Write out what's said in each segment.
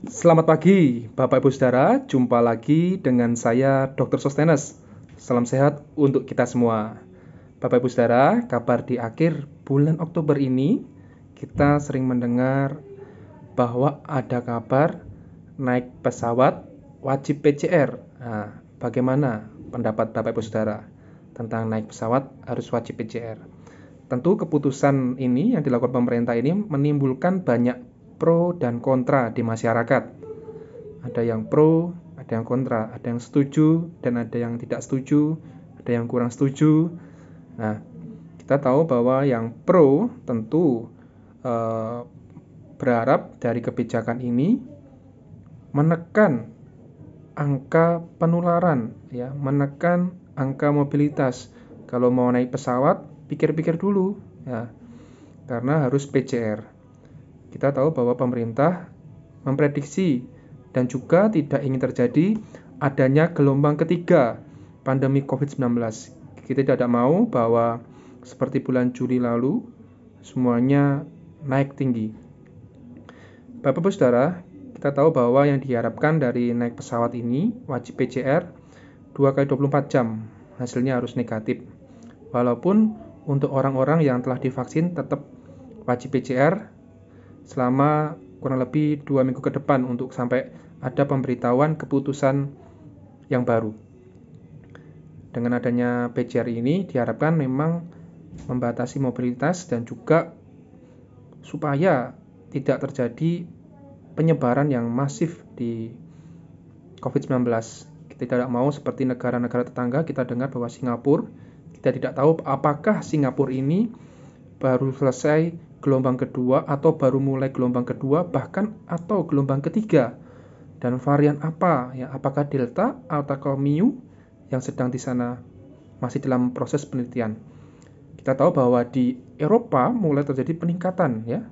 Selamat pagi, Bapak Ibu Saudara. Jumpa lagi dengan saya, Dr. Sostenes. Salam sehat untuk kita semua. Bapak Ibu Saudara, kabar di akhir bulan Oktober ini, kita sering mendengar bahwa ada kabar naik pesawat wajib PCR. Nah, bagaimana pendapat Bapak Ibu Saudara tentang naik pesawat harus wajib PCR? Tentu keputusan ini yang dilakukan pemerintah ini menimbulkan banyak pro dan kontra di masyarakat. Ada yang pro, ada yang kontra, ada yang setuju dan ada yang tidak setuju, ada yang kurang setuju. Nah, kita tahu bahwa yang pro tentu berharap dari kebijakan ini menekan angka penularan, ya, menekan angka mobilitas. Kalau mau naik pesawat, pikir-pikir dulu, ya, karena harus PCR. Kita tahu bahwa pemerintah memprediksi dan juga tidak ingin terjadi adanya gelombang ketiga pandemi COVID-19. Kita tidak mau bahwa seperti bulan Juli lalu semuanya naik tinggi. Bapak-Ibu Saudara, kita tahu bahwa yang diharapkan dari naik pesawat ini wajib PCR 2 kali 24 jam. Hasilnya harus negatif. Walaupun untuk orang-orang yang telah divaksin tetap wajib PCR selama kurang lebih 2 minggu ke depan untuk sampai ada pemberitahuan keputusan yang baru. Dengan adanya PCR ini diharapkan memang membatasi mobilitas dan juga supaya tidak terjadi penyebaran yang masif di COVID-19. Kita tidak mau seperti negara-negara tetangga. Kita dengar bahwa Singapura, kita tidak tahu apakah Singapura ini baru selesai gelombang kedua atau baru mulai gelombang kedua bahkan atau gelombang ketiga, dan varian apa, ya, apakah Delta atau Mu yang sedang di sana masih dalam proses penelitian. Kita tahu bahwa di Eropa mulai terjadi peningkatan, ya,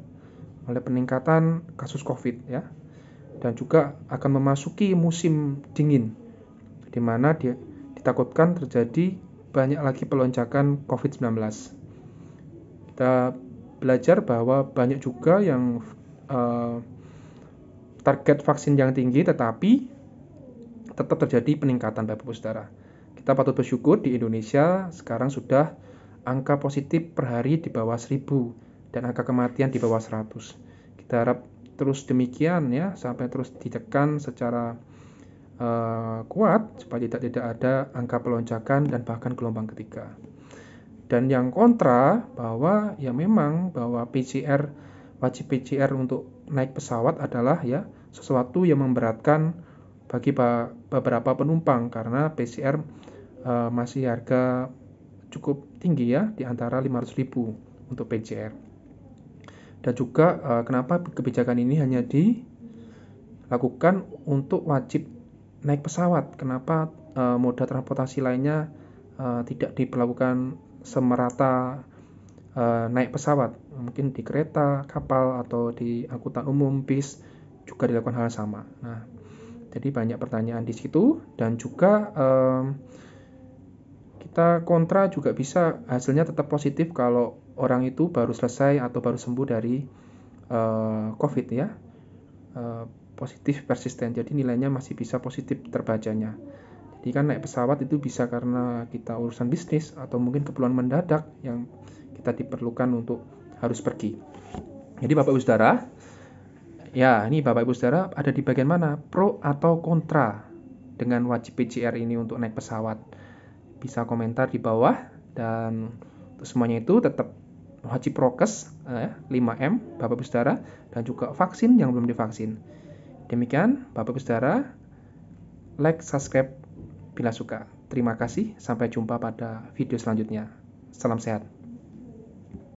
mulai peningkatan kasus COVID, ya, dan juga akan memasuki musim dingin di mana ditakutkan terjadi banyak lagi pelonjakan COVID-19. Kita belajar bahwa banyak juga yang target vaksin yang tinggi tetapi tetap terjadi peningkatan, Bapak Ibu Saudara. Kita patut bersyukur di Indonesia sekarang sudah angka positif per hari di bawah 1000 dan angka kematian di bawah 100. Kita harap terus demikian, ya, sampai terus ditekan secara kuat supaya tidak ada angka pelonjakan dan bahkan gelombang ketiga. Dan yang kontra bahwa ya memang bahwa wajib PCR untuk naik pesawat adalah, ya, sesuatu yang memberatkan bagi beberapa penumpang karena PCR masih harga cukup tinggi, ya, di antara 500.000 untuk PCR. Dan juga kenapa kebijakan ini hanya dilakukan untuk wajib naik pesawat, kenapa moda transportasi lainnya tidak diperlakukan semerata naik pesawat, mungkin di kereta, kapal, atau di angkutan umum, bis juga dilakukan hal sama. Nah, jadi banyak pertanyaan di situ dan juga kita kontra juga bisa hasilnya tetap positif kalau orang itu baru selesai atau baru sembuh dari COVID, ya, positif persisten, jadi nilainya masih bisa positif terbacanya. Jadi kan naik pesawat itu bisa karena kita urusan bisnis atau mungkin keperluan mendadak yang kita diperlukan untuk harus pergi. Jadi Bapak Ibu Saudara, ya, ini Bapak Ibu Saudara ada di bagian mana? Pro atau kontra dengan wajib PCR ini untuk naik pesawat? Bisa komentar di bawah, dan semuanya itu tetap wajib prokes 5M Bapak Ibu Saudara, dan juga vaksin yang belum divaksin. Demikian Bapak Ibu Saudara, like, subscribe bila suka. Terima kasih, sampai jumpa pada video selanjutnya. Salam sehat.